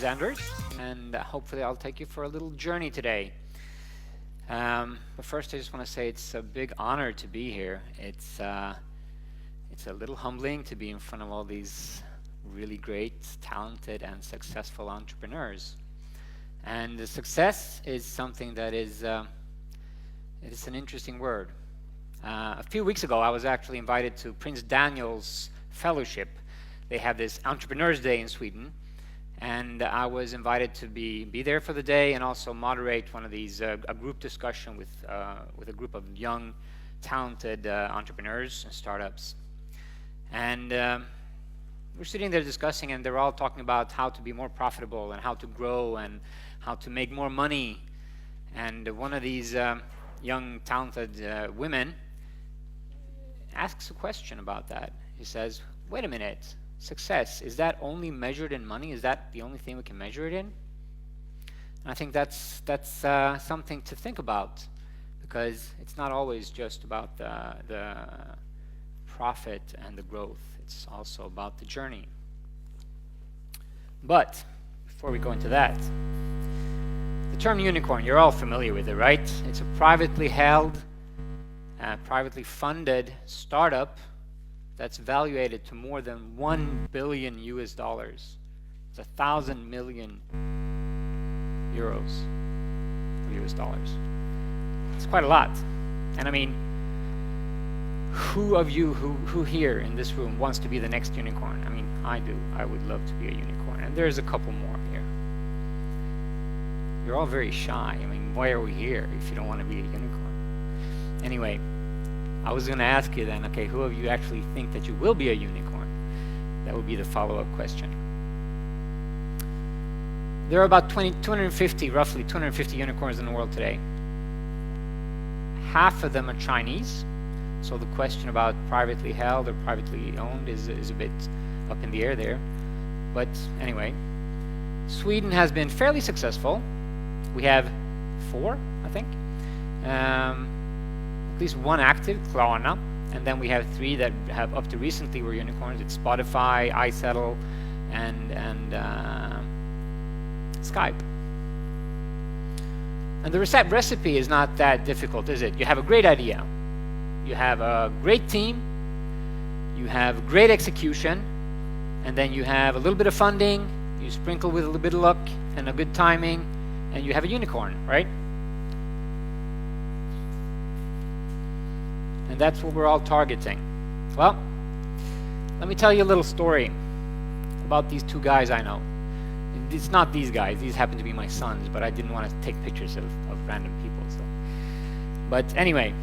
Anders, and hopefully I'll take you for a little journey today. But first, I just want to say it's a big honor to be here. It's a little humbling to be in front of all these really great, talented, and successful entrepreneurs. And the success is something that is it's an interesting word. A few weeks ago, I was actually invited to Prince Daniel's Fellowship. They have this Entrepreneurs Day in Sweden, and I was invited to be there for the day and also moderate one of these a group discussion with a group of young, talented entrepreneurs and startups. And we're sitting there discussing, and they're all talking about how to be more profitable and how to grow and how to make more money. And one of these young, talented women asks a question about that. He says, "Wait a minute. Success, is that only measured in money? Is that the only thing we can measure it in?" And I think that's something to think about, because it's not always just about the profit and the growth. It's also about the journey. But before we go into that, the term unicorn, you're all familiar with it, right? It's a privately held, privately funded startup that's valuated to more than $1 billion US. It's 1,000 million euros or US dollars. It's quite a lot. And I mean, who of you who here in this room wants to be the next unicorn? I mean, I do. I would love to be a unicorn. And there's a couple more here. You're all very shy. I mean, why are we here if you don't want to be a unicorn? Anyway, I was going to ask you then, okay, who of you actually think that you will be a unicorn? That would be the follow-up question. There are about 250, roughly 250 unicorns in the world today. Half of them are Chinese, so the question about privately held or privately owned is a bit up in the air there. But anyway, Sweden has been fairly successful. We have 4, I think. At least 1 active, Klarna, and then we have 3 that have up to recently were unicorns. It's Spotify, iSettle, and Skype. And the recipe is not that difficult, is it? You have a great idea, you have a great team, you have great execution, and then you have a little bit of funding, you sprinkle with a little bit of luck and a good timing, and you have a unicorn, right? And that's what we're all targeting. Well, let me tell you a little story about these 2 guys I know. It's not these guys. These happen to be my sons, but I didn't want to take pictures of random people. So. But anyway,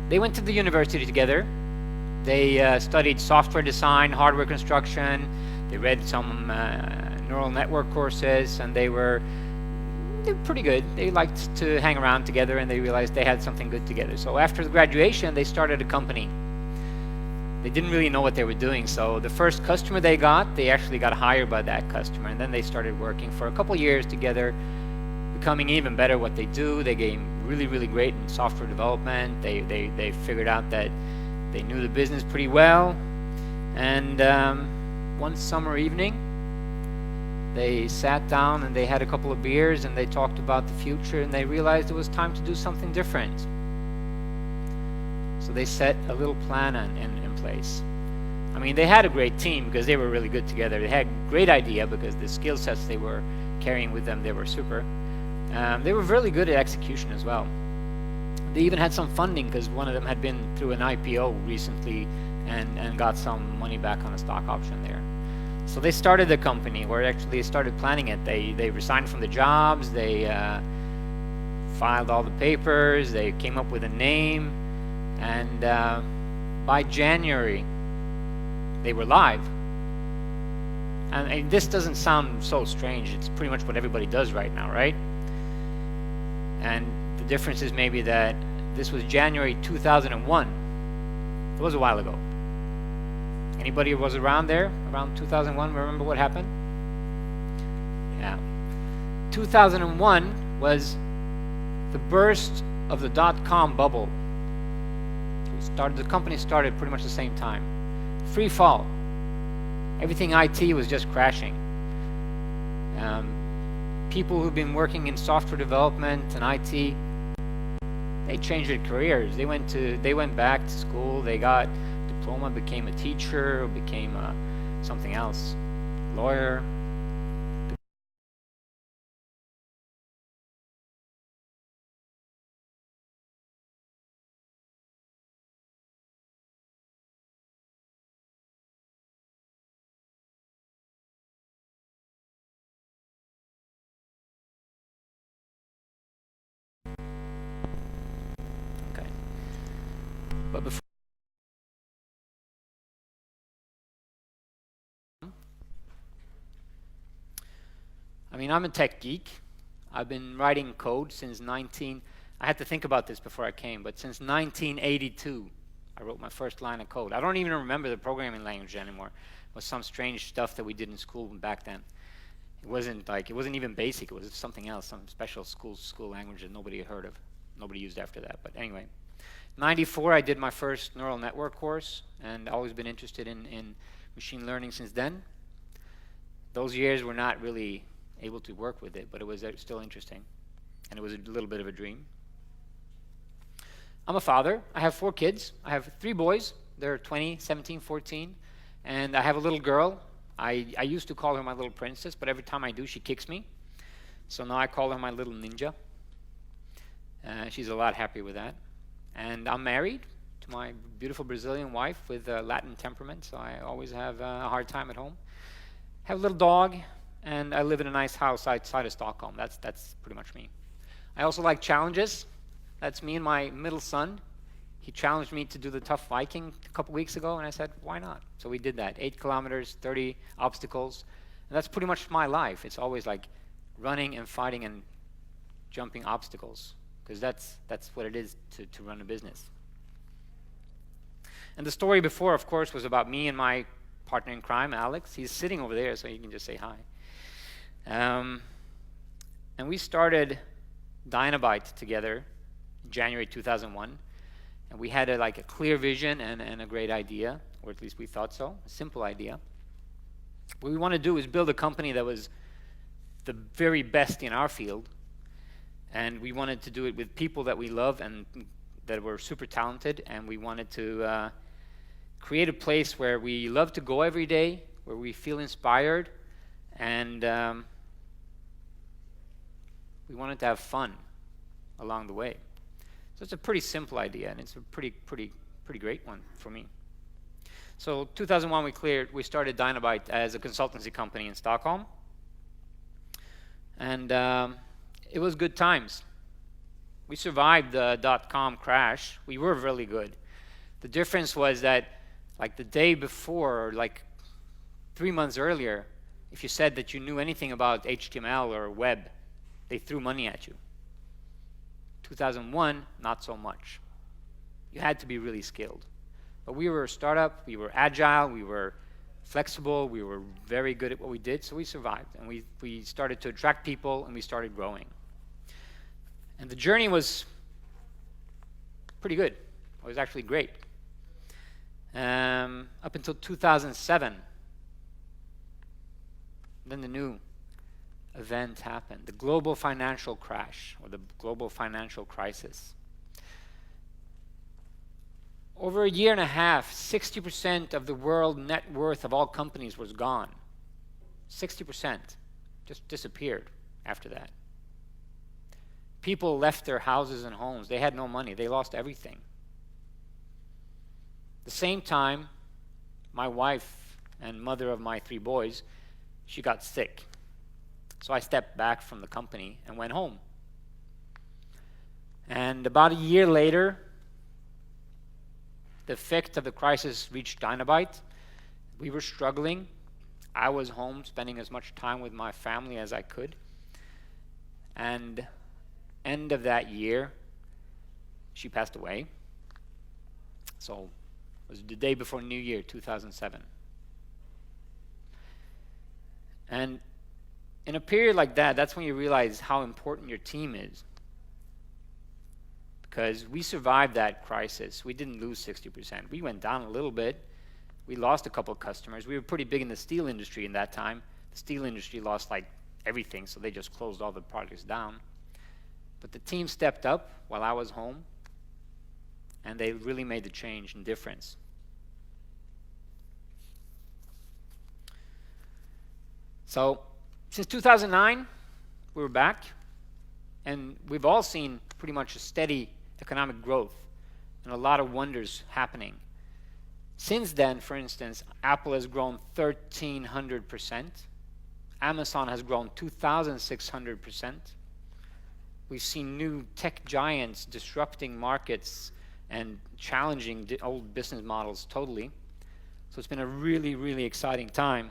they went to the university together. They studied software design, hardware construction. They read some neural network courses, and they were pretty good. They liked to hang around together, and they realized they had something good together. So after the graduation, they started a company. They didn't really know what they were doing, so the first customer they actually got hired by that customer, and then they started working for a couple years together, becoming even better at what they do. They became really, really great in software development. They figured out that they knew the business pretty well, and one summer evening, they sat down and they had a couple of beers and they talked about the future, and they realized it was time to do something different. So they set a little plan in place. I mean, they had a great team because they were really good together. They had a great idea because the skill sets they were carrying with them, they were super. They were really good at execution as well. They even had some funding because one of them had been through an IPO recently and got some money back on a stock option there. So they started the company, where actually they started planning it. They resigned from the jobs, they filed all the papers, they came up with a name, and by January they were live. And this doesn't sound so strange. It's pretty much what everybody does right now, right? And the difference is maybe that this was January 2001. It was a while ago. Anybody who was around there, around 2001, remember what happened? Yeah. 2001 was the burst of the dot-com bubble. The company started pretty much the same time. Free fall. Everything IT was just crashing. people who've been working in software development and IT, they changed their careers. They went back to school. They got a diploma, became a teacher, became something else, lawyer. Okay, but before. I mean, I'm a tech geek. I've been writing code since I had to think about this before I came, but since 1982, I wrote my first line of code. I don't even remember the programming language anymore. It was some strange stuff that we did in school back then. It wasn't even basic. It was something else, some special school language that nobody had heard of. Nobody used after that. But anyway, 94, I did my first neural network course, and I've always been interested in machine learning since then. Those years were not really able to work with it, but it was still interesting, and it was a little bit of a dream. I'm a father. I have 4 kids. I have 3 boys. They're 20, 17, 14, and I have a little girl. I used to call her my little princess, but every time I do, she kicks me. So now I call her my little ninja. She's a lot happier with that. And I'm married to my beautiful Brazilian wife with a Latin temperament, so I always have a hard time at home. Have a little dog, and I live in a nice house outside of Stockholm. That's pretty much me. I also like challenges. That's me and my middle son. He challenged me to do the tough Viking a couple weeks ago, and I said, why not? So we did that. 8 kilometers, 30 obstacles. And that's pretty much my life. It's always like running and fighting and jumping obstacles, because that's what it is to run a business. And the story before, of course, was about me and my partner in crime, Alex. He's sitting over there, so you can just say hi. And we started Dynabyte together in January 2001. And we had a clear vision and a great idea, or at least we thought so, a simple idea. What we want to do is build a company that was the very best in our field, and we wanted to do it with people that we love and that were super talented, and we wanted to create a place where we love to go every day, where we feel inspired, and we wanted to have fun along the way. So it's a pretty simple idea, and it's a pretty great one for me. So 2001, we started Dynabyte as a consultancy company in Stockholm, and it was good times. We survived the .com crash. We were really good. The difference was that, like the day before, or like 3 months earlier, if you said that you knew anything about HTML or web, they threw money at you. 2001, not so much. You had to be really skilled. But we were a startup, we were agile, we were flexible, we were very good at what we did, so we survived. And we started to attract people, and we started growing. And the journey was pretty good. It was actually great. Up until 2007. Then the new event happened, the global financial crash, or the global financial crisis. Over a year and a half, 60% of the world net worth of all companies was gone. 60% just disappeared after that. People left their houses and homes. They had no money. They lost everything. At the same time, my wife and mother of my 3 boys, she got sick. So I stepped back from the company and went home. And about a year later, the effect of the crisis reached Dynabyte. We were struggling. I was home spending as much time with my family as I could. And end of that year, she passed away. So it was the day before New Year, 2007. And in a period like that, that's when you realize how important your team is. Because we survived that crisis. We didn't lose 60%. We went down a little bit. We lost a couple of customers. We were pretty big in the steel industry in that time. The steel industry lost like everything, so they just closed all the projects down. But the team stepped up while I was home, and they really made the change and difference. So since 2009, we were back, and we've all seen pretty much a steady economic growth and a lot of wonders happening. Since then, for instance, Apple has grown 1,300%. Amazon has grown 2,600%. We've seen new tech giants disrupting markets and challenging the old business models totally. So it's been a really, really exciting time.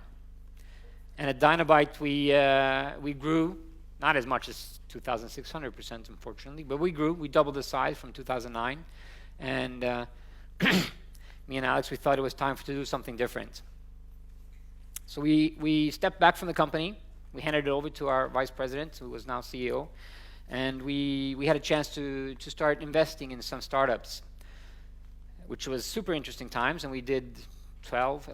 And at Dynabyte, we grew, not as much as 2,600%, unfortunately, but we grew. We doubled the size from 2009. And me and Alex, we thought it was time to do something different. So we stepped back from the company. We handed it over to our vice president, who was now CEO. And we had a chance to start investing in some startups, which was super interesting times. And we did 12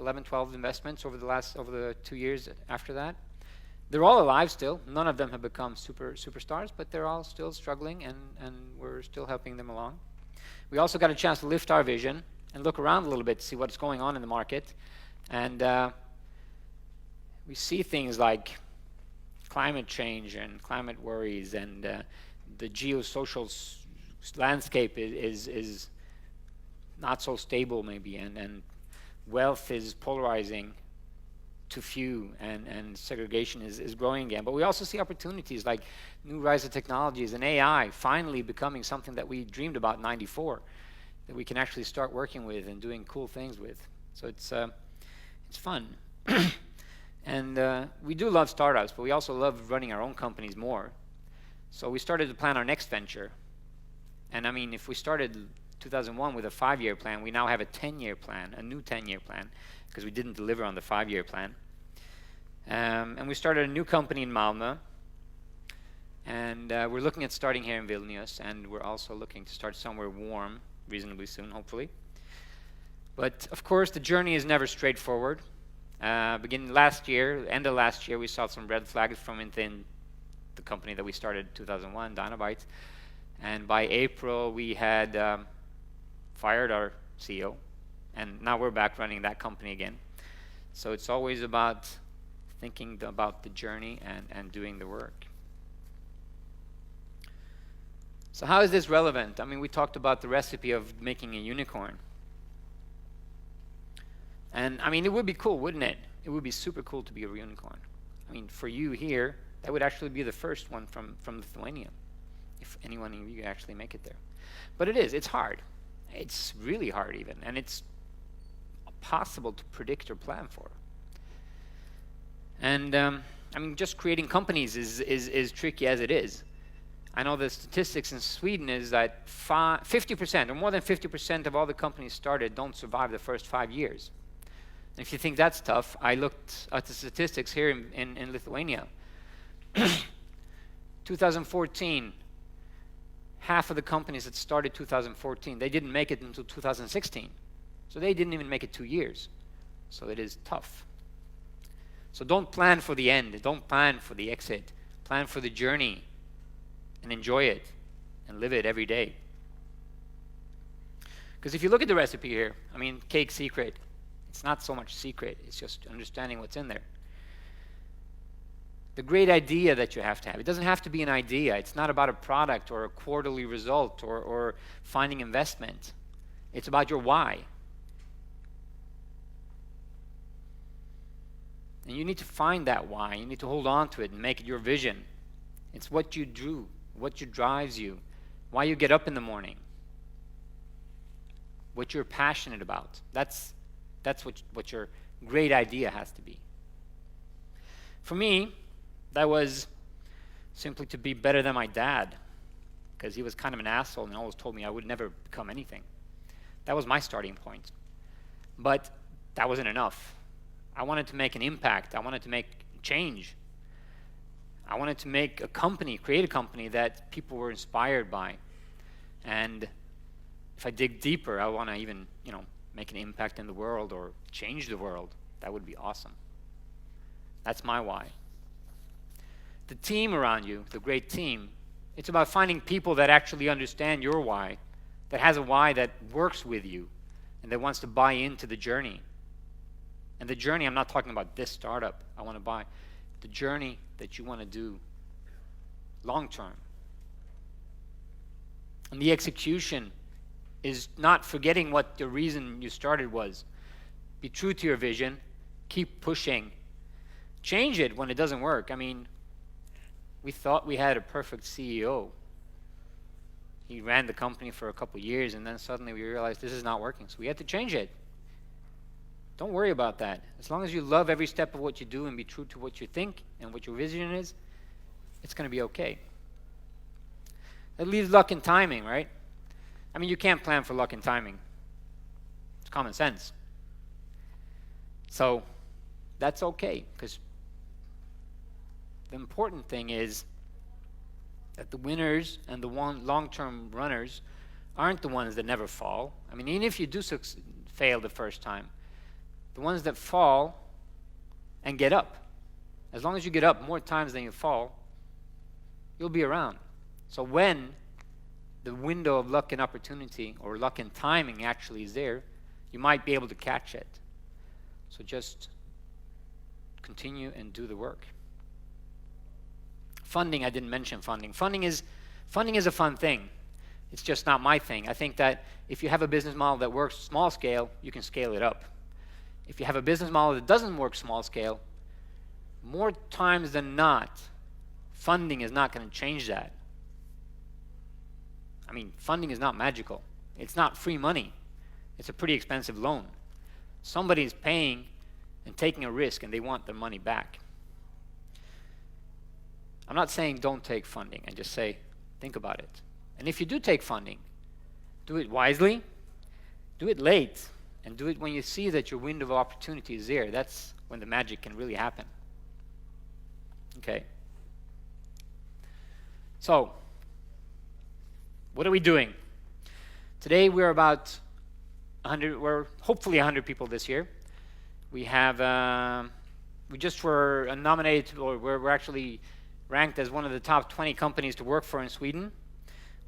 investments over the 2 years after that. They're all alive still. None of them have become superstars, but they're all still struggling, and we're still helping them along. We also got a chance to lift our vision and look around a little bit to see what's going on in the market. And we see things like climate change and climate worries, and the geosocial landscape is not so stable maybe, and wealth is polarizing to few, and segregation is growing again. But we also see opportunities like new rise of technologies and AI finally becoming something that we dreamed about in '94, that we can actually start working with and doing cool things with. So it's fun. And we do love startups, but we also love running our own companies more. So we started to plan our next venture. And I mean, if we started 2001 with a 5-year plan, we now have a 10-year plan, a new 10-year plan, because we didn't deliver on the 5-year plan. And we started a new company in Malmö. And we're looking at starting here in Vilnius, and we're also looking to start somewhere warm reasonably soon, hopefully. But of course, the journey is never straightforward. Beginning last year, end of last year, we saw some red flags from within the company that we started in 2001, Dynabyte. And by April, we had fired our CEO, and now we're back running that company again. So it's always about thinking about the journey and doing the work. So how is this relevant? I mean, we talked about the recipe of making a unicorn. And I mean, it would be cool, wouldn't it? It would be super cool to be a unicorn. I mean, for you here, that would actually be the first one from Lithuania, if anyone of you actually make it there. But it's hard. It's really hard even, and it's possible to predict or plan for. And I mean, just creating companies is tricky as it is. I know the statistics in Sweden is that 50% or more than 50% of all the companies started don't survive the first 5 years. And if you think that's tough, I looked at the statistics here in Lithuania. 2014, half of the companies that started 2014, they didn't make it until 2016. So they didn't even make it 2 years. So it is tough. So don't plan for the end. Don't plan for the exit. Plan for the journey and enjoy it and live it every day. Because if you look at the recipe here, I mean, cake secret, it's not so much secret. It's just understanding what's in there. The great idea that you have to have. It doesn't have to be an idea. It's not about a product or a quarterly result or finding investment. It's about your why. And you need to find that why. You need to hold on to it and make it your vision. It's what you do, what drives you, why you get up in the morning, what you're passionate about. That's what your great idea has to be. For me, that was simply to be better than my dad, because he was kind of an asshole and always told me I would never become anything. That was my starting point. But that wasn't enough. I wanted to make an impact. I wanted to make change. I wanted to make a company, create a company that people were inspired by. And if I dig deeper, I want to even, make an impact in the world or change the world. That would be awesome. That's my why. the team around you, the great team, it's about finding people that actually understand your why, that has a why that works with you, and that wants to buy into the journey. And the journey, I'm not talking about this startup I want to buy. The journey that you want to do long term. And the execution is not forgetting what the reason you started was. Be true to your vision. Keep pushing. Change it when it doesn't work. I mean, we thought we had a perfect CEO. He ran the company for a couple years, and then suddenly we realized this is not working, so we had to change it. Don't worry about that. As long as you love every step of what you do and be true to what you think and what your vision is, it's going to be okay. That leaves luck and timing, right? I mean, you can't plan for luck and timing. It's common sense. So that's okay, because the important thing is that the winners and the long-term runners aren't the ones that never fall. I mean, even if you do fail the first time, the ones that fall and get up, as long as you get up more times than you fall, you'll be around. So when the window of luck and opportunity, or luck and timing actually is there, you might be able to catch it. So just continue and do the work. Funding, I didn't mention funding. Funding is a fun thing. It's just not my thing. I think that if you have a business model that works small scale, you can scale it up. If you have a business model that doesn't work small scale, more times than not, funding is not going to change that. I mean, funding is not magical. It's not free money. It's a pretty expensive loan. Somebody's paying and taking a risk, and they want their money back. I'm not saying don't take funding. I just say think about it. And if you do take funding, do it wisely, do it late, and do it when you see that your window of opportunity is there. That's when the magic can really happen. Okay. So, what are we doing? Today we're about 100, we're hopefully 100 people this year. We have, we just were nominated, or we're actually ranked as one of the top 20 companies to work for in Sweden.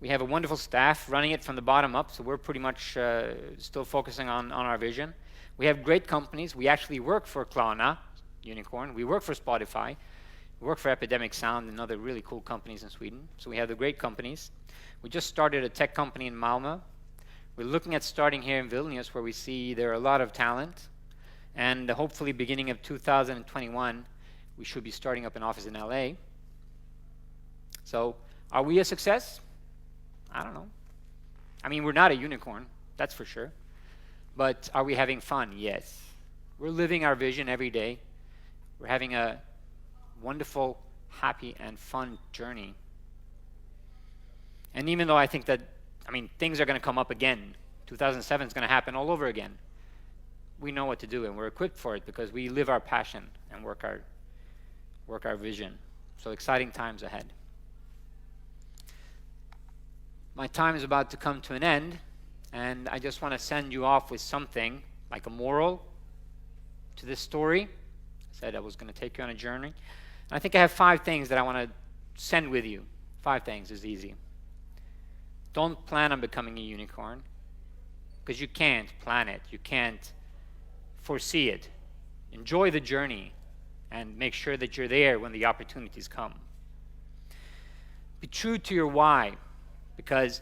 We have a wonderful staff running it from the bottom up, so we're pretty much still focusing on our vision. We have great companies. We actually work for Klarna, Unicorn. We work for Spotify. We work for Epidemic Sound and other really cool companies in Sweden. So we have the great companies. We just started a tech company in Malmö. We're looking at starting here in Vilnius, where we see there are a lot of talent. And hopefully beginning of 2021, we should be starting up an office in LA. So are we a success? I don't know. I mean, we're not a unicorn, that's for sure. But are we having fun? Yes. We're living our vision every day. We're having a wonderful, happy, and fun journey. And even though I think that, I mean, things are going to come up again. 2007 is going to happen all over again. We know what to do, and we're equipped for it because we live our passion and work our vision. So exciting times ahead. My time is about to come to an end, and I just want to send you off with something, like a moral to this story. I said I was going to take you on a journey. And I think I have 5 things that I want to send with you. 5 things is easy. Don't plan on becoming a unicorn, because you can't plan it. You can't foresee it. Enjoy the journey, and make sure that you're there when the opportunities come. Be true to your why. Because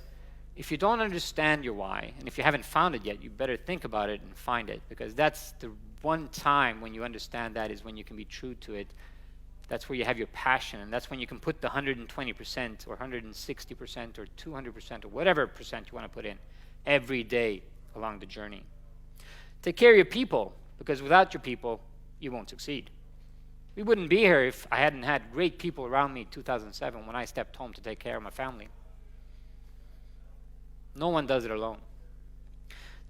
if you don't understand your why, and if you haven't found it yet, you better think about it and find it. Because that's the one time when you understand that is when you can be true to it. That's where you have your passion, and that's when you can put the 120% or 160% or 200% or whatever percent you want to put in every day along the journey. Take care of your people, because without your people, you won't succeed. We wouldn't be here if I hadn't had great people around me in 2007 when I stepped home to take care of my family. No one does it alone.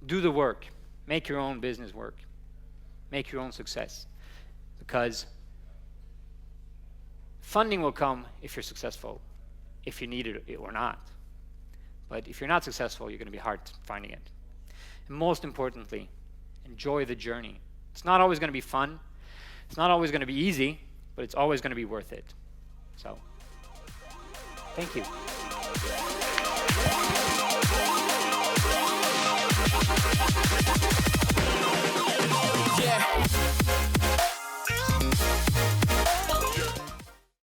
Do the work. Make your own business work. Make your own success. Because funding will come if you're successful, if you need it or not. But if you're not successful, you're going to be hard finding it. And most importantly, enjoy the journey. It's not always going to be fun. It's not always going to be easy, but it's always going to be worth it. So, thank you.